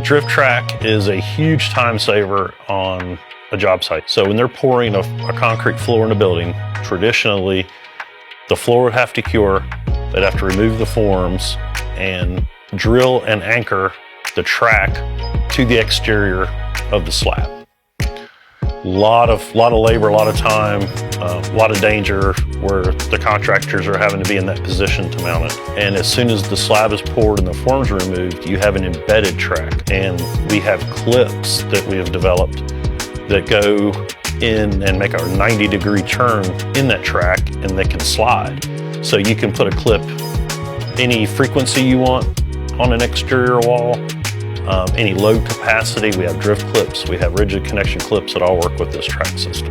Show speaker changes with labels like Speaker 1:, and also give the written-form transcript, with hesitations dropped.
Speaker 1: DriftTrak is a huge time saver on a job site. So when they're pouring a concrete floor in a building, traditionally the floor would have to cure, they'd have to remove the forms and drill and anchor the track to the exterior of the slab. Lot of labor, a lot of time, a lot of danger where the contractors are having to be in that position to mount it. And as soon as the slab is poured and the forms removed, you have an embedded track. And we have clips that we have developed that go in and make a 90-degree turn in that track, and they can slide. So you can put a clip any frequency you want on an exterior wall. Any load capacity, we have drift clips, we have rigid connection clips that all work with this track system.